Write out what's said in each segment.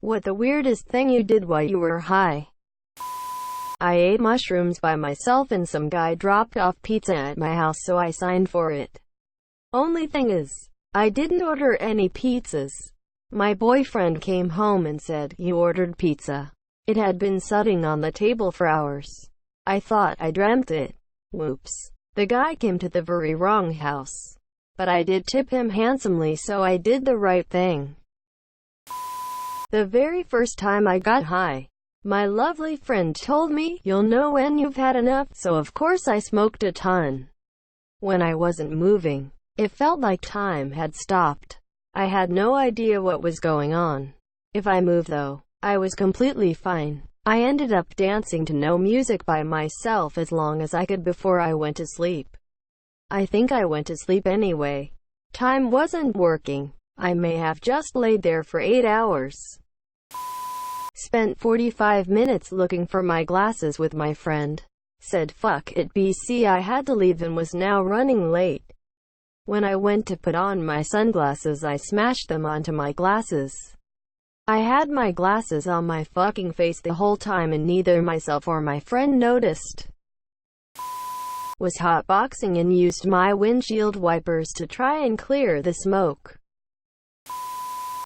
What the weirdest thing you did while you were high? I ate mushrooms by myself and some guy dropped off pizza at my house, so I signed for it. Only thing is, I didn't order any pizzas. My boyfriend came home and said he ordered pizza. It had been sitting on the table for hours. I thought I dreamt it. Whoops. The guy came to the very wrong house. But I did tip him handsomely, so I did the right thing. The very first time I got high, my lovely friend told me, "You'll know when you've had enough," so of course I smoked a ton. When I wasn't moving, it felt like time had stopped. I had no idea what was going on. If I moved though, I was completely fine. I ended up dancing to no music by myself as long as I could before I went to sleep. I think I went to sleep anyway. Time wasn't working. I may have just laid there for 8 hours. Spent 45 minutes looking for my glasses with my friend. Said fuck it BC, I had to leave and was now running late. When I went to put on my sunglasses, I smashed them onto my glasses. I had my glasses on my fucking face the whole time and neither myself or my friend noticed. Was hotboxing and used my windshield wipers to try and clear the smoke.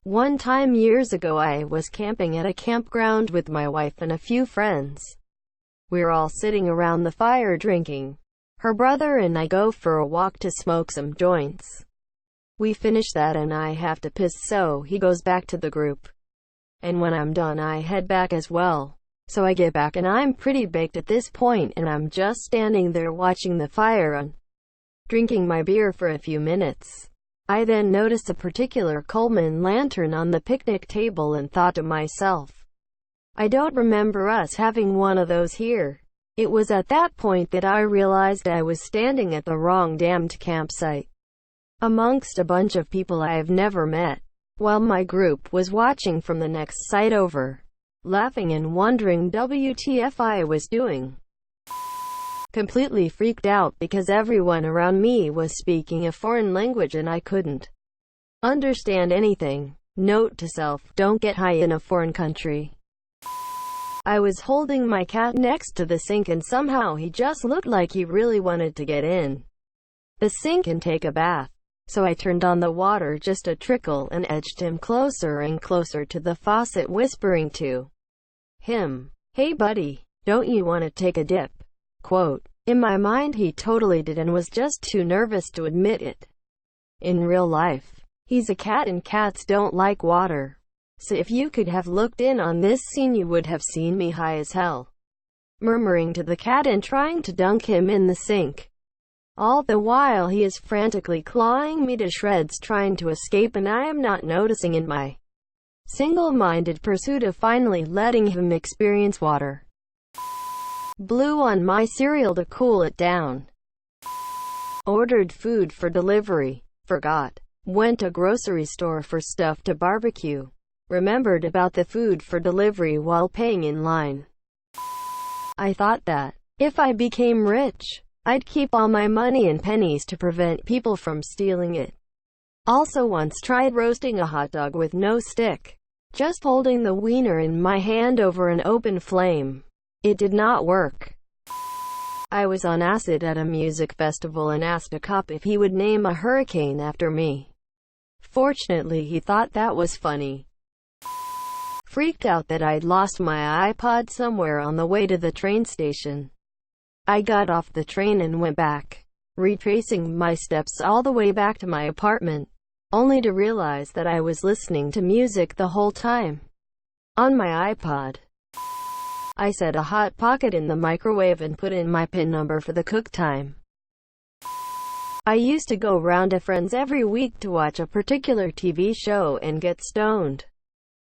One time years ago I was camping at a campground with my wife and a few friends. We're all sitting around the fire drinking. Her brother and I go for a walk to smoke some joints. We finish that and I have to piss, so he goes back to the group. And when I'm done I head back as well. So I get back and I'm pretty baked at this point and I'm just standing there watching the fire on, drinking my beer for a few minutes. I then noticed a particular Coleman lantern on the picnic table and thought to myself, I don't remember us having one of those here. It was at that point that I realized I was standing at the wrong damned campsite, amongst a bunch of people I've never met, while my group was watching from the next site over, laughing and wondering WTF I was doing. Completely freaked out because everyone around me was speaking a foreign language and I couldn't understand anything. Note to self, don't get high in a foreign country. I was holding my cat next to the sink and somehow he just looked like he really wanted to get in the sink and take a bath. So I turned on the water just a trickle and edged him closer and closer to the faucet, whispering to him, "Hey buddy, don't you want to take a dip?" Quote. In my mind he totally did and was just too nervous to admit it. In real life, he's a cat and cats don't like water. So if you could have looked in on this scene you would have seen me high as hell, murmuring to the cat and trying to dunk him in the sink. All the while he is frantically clawing me to shreds trying to escape and I am not noticing in my single-minded pursuit of finally letting him experience water. Blew on my cereal to cool it down. Ordered food for delivery. Forgot. Went to grocery store for stuff to barbecue. Remembered about the food for delivery while paying in line. I thought that if I became rich, I'd keep all my money in pennies to prevent people from stealing it. Also once tried roasting a hot dog with no stick, just holding the wiener in my hand over an open flame. It did not work. I was on acid at a music festival and asked a cop if he would name a hurricane after me. Fortunately he thought that was funny. Freaked out that I'd lost my iPod somewhere on the way to the train station. I got off the train and went back, retracing my steps all the way back to my apartment, only to realize that I was listening to music the whole time on my iPod. I set a hot pocket in the microwave and put in my PIN number for the cook time. I used to go round to friends every week to watch a particular TV show and get stoned.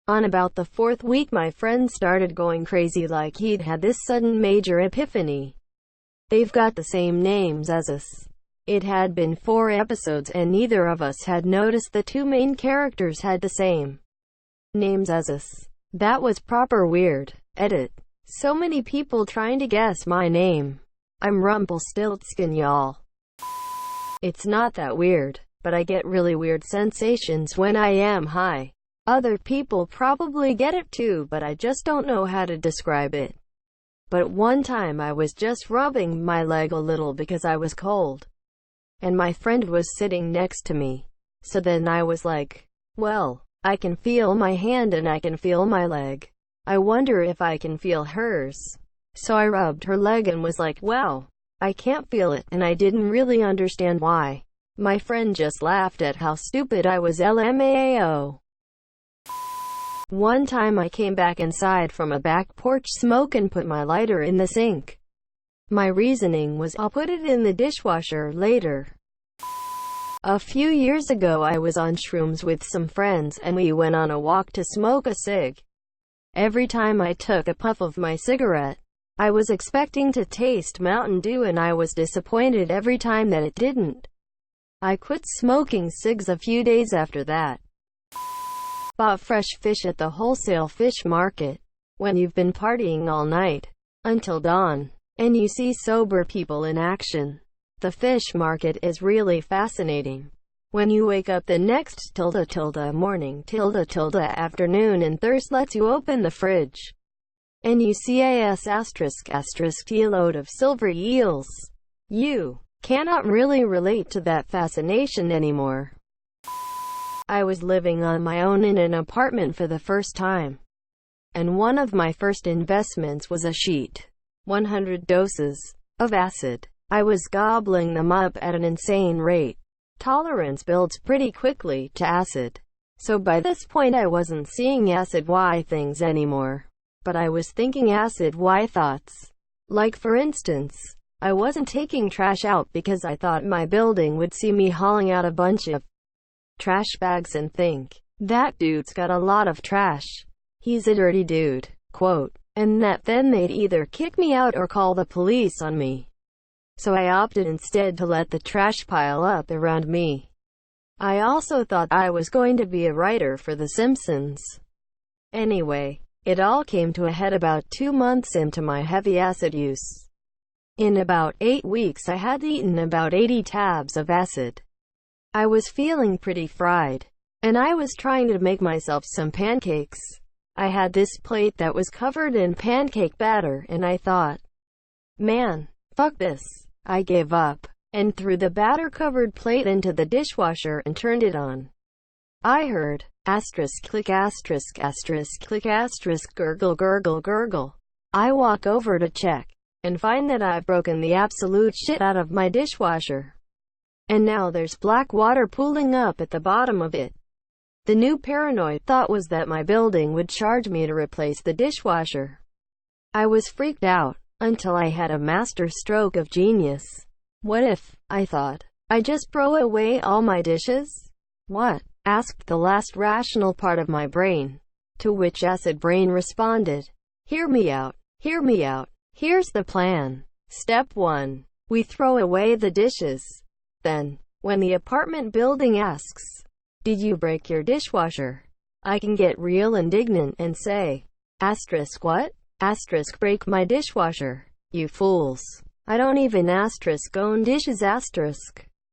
On about the 4th week my friend started going crazy like he'd had this sudden major epiphany. They've got the same names as us. It had been 4 episodes and neither of us had noticed the 2 main characters had the same names as us. That was proper weird. Edit. So many people trying to guess my name. I'm Rumpelstiltskin, y'all. It's not that weird, but I get really weird sensations when I am high. Other people probably get it too, but I just don't know how to describe it. But one time I was just rubbing my leg a little because I was cold, and my friend was sitting next to me. So then I was like, well, I can feel my hand and I can feel my leg. I wonder if I can feel hers. So I rubbed her leg and was like, wow, I can't feel it, and I didn't really understand why. My friend just laughed at how stupid I was. LMAO. One time I came back inside from a back porch smoke and put my lighter in the sink. My reasoning was, I'll put it in the dishwasher later. A few years ago I was on shrooms with some friends and we went on a walk to smoke a cig. Every time I took a puff of my cigarette, I was expecting to taste Mountain Dew, and I was disappointed every time that it didn't. I quit smoking cigs a few days after that. Bought fresh fish at the wholesale fish market. When you've been partying all night, until dawn, and you see sober people in action, the fish market is really fascinating. When you wake up the next morning afternoon and thirst lets you open the fridge, and you see a load of silvery eels, you cannot really relate to that fascination anymore. I was living on my own in an apartment for the first time, and one of my first investments was a sheet, 100 doses, of acid. I was gobbling them up at an insane rate. Tolerance builds pretty quickly to acid. So by this point I wasn't seeing acid Y things anymore, but I was thinking acid Y thoughts. Like for instance, I wasn't taking trash out because I thought my building would see me hauling out a bunch of trash bags and think, that dude's got a lot of trash. He's a dirty dude, quote, and that then they'd either kick me out or call the police on me. So I opted instead to let the trash pile up around me. I also thought I was going to be a writer for The Simpsons. Anyway, it all came to a head about 2 months into my heavy acid use. In about 8 weeks I had eaten about 80 tabs of acid. I was feeling pretty fried, and I was trying to make myself some pancakes. I had this plate that was covered in pancake batter, and I thought, man, fuck this. I gave up, and threw the batter-covered plate into the dishwasher and turned it on. I heard, click click gurgle gurgle gurgle. I walk over to check, and find that I've broken the absolute shit out of my dishwasher. And now there's black water pooling up at the bottom of it. The new paranoid thought was that my building would charge me to replace the dishwasher. I was freaked out, until I had a master stroke of genius. What if, I thought, I just throw away all my dishes? What? Asked the last rational part of my brain. To which acid brain responded, hear me out, hear me out. Here's the plan. Step 1. We throw away the dishes. Then, when the apartment building asks, did you break your dishwasher? I can get real indignant and say, what? Break my dishwasher. You fools. I don't even own dishes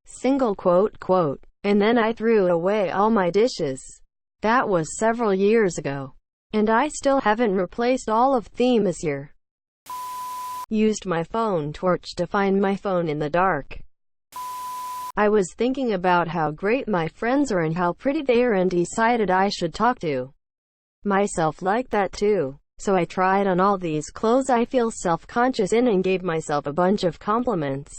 single quote. And then I threw away all my dishes. That was several years ago. And I still haven't replaced all of them this year. Used my phone torch to find my phone in the dark. I was thinking about how great my friends are and how pretty they are, and decided I should talk to myself like that too. So I tried on all these clothes I feel self-conscious in and gave myself a bunch of compliments.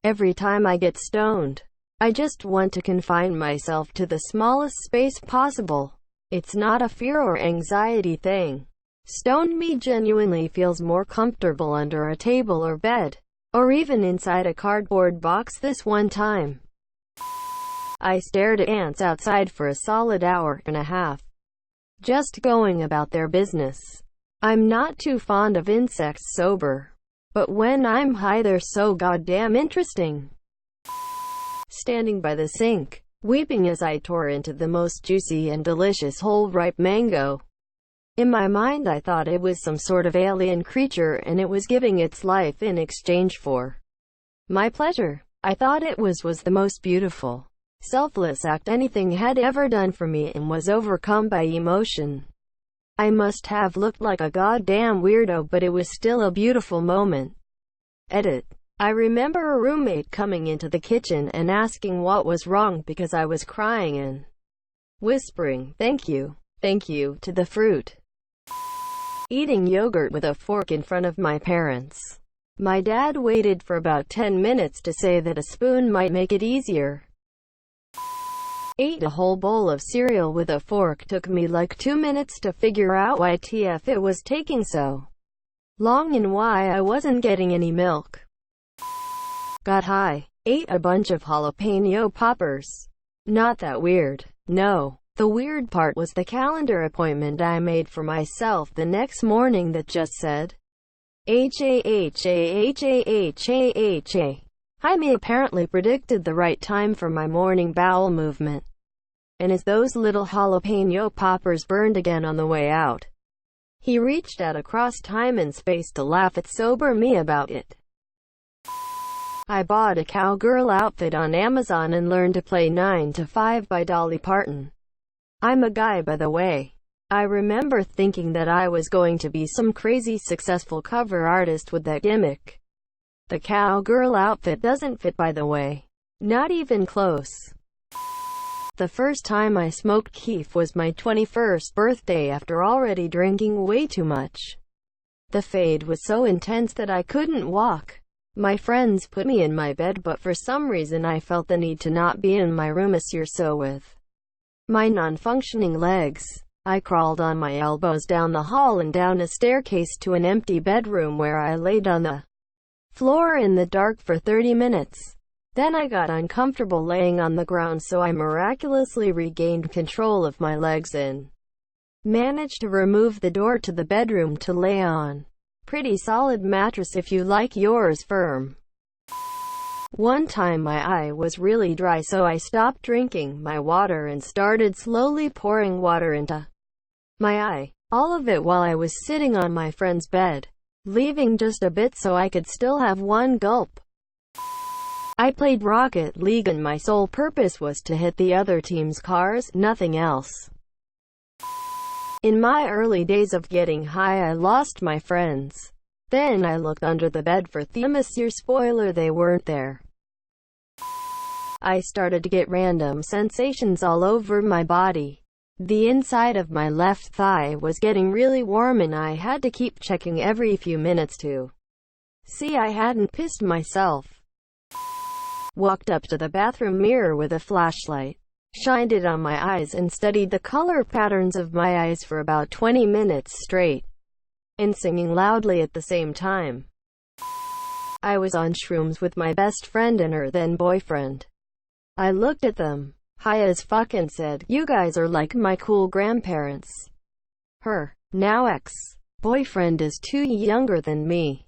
Every time I get stoned, I just want to confine myself to the smallest space possible. It's not a fear or anxiety thing. Stoned me genuinely feels more comfortable under a table or bed, or even inside a cardboard box. This one time, I stared at ants outside for a solid hour and a half. Just going about their business. I'm not too fond of insects sober, but when I'm high they're so goddamn interesting. Standing by the sink, weeping as I tore into the most juicy and delicious whole ripe mango. In my mind I thought it was some sort of alien creature and it was giving its life in exchange for my pleasure. I thought it was the most beautiful, selfless act anything had ever done for me, and was overcome by emotion. I must have looked like a goddamn weirdo, but it was still a beautiful moment. Edit. I remember a roommate coming into the kitchen and asking what was wrong because I was crying and whispering, thank you, to the fruit. Eating yogurt with a fork in front of my parents. My dad waited for about 10 minutes to say that a spoon might make it easier. Ate a whole bowl of cereal with a fork. Took me like 2 minutes to figure out why TF it was taking so long and why I wasn't getting any milk. Got high. Ate a bunch of jalapeno poppers. Not that weird. No. The weird part was the calendar appointment I made for myself the next morning that just said HAHAHAHAHA. Jaime apparently predicted the right time for my morning bowel movement. And as those little jalapeno poppers burned again on the way out, he reached out across time and space to laugh at sober me about it. I bought a cowgirl outfit on Amazon and learned to play 9 to 5 by Dolly Parton. I'm a guy, by the way. I remember thinking that I was going to be some crazy successful cover artist with that gimmick. The cowgirl outfit doesn't fit, by the way. Not even close. The first time I smoked keef was my 21st birthday after already drinking way too much. The fade was so intense that I couldn't walk. My friends put me in my bed, but for some reason I felt the need to not be in my room so with my non-functioning legs, I crawled on my elbows down the hall and down a staircase to an empty bedroom where I laid on the floor in the dark for 30 minutes. Then I got uncomfortable laying on the ground, so I miraculously regained control of my legs and managed to remove the door to the bedroom to lay on. Pretty solid mattress if you like yours firm. One time my eye was really dry, so I stopped drinking my water and started slowly pouring water into my eye. All of it while I was sitting on my friend's bed, leaving just a bit so I could still have one gulp. I played Rocket League and my sole purpose was to hit the other team's cars, nothing else. In my early days of getting high, I lost my friends. Then I looked under the bed for them. Spoiler, they weren't there. I started to get random sensations all over my body. The inside of my left thigh was getting really warm and I had to keep checking every few minutes to see I hadn't pissed myself. Walked up to the bathroom mirror with a flashlight, shined it on my eyes and studied the color patterns of my eyes for about 20 minutes straight, and singing loudly at the same time. I was on shrooms with my best friend and her then boyfriend. I looked at them, high as fuck, and said, "You guys are like my cool grandparents." Her, now ex-boyfriend, is 2 years younger than me.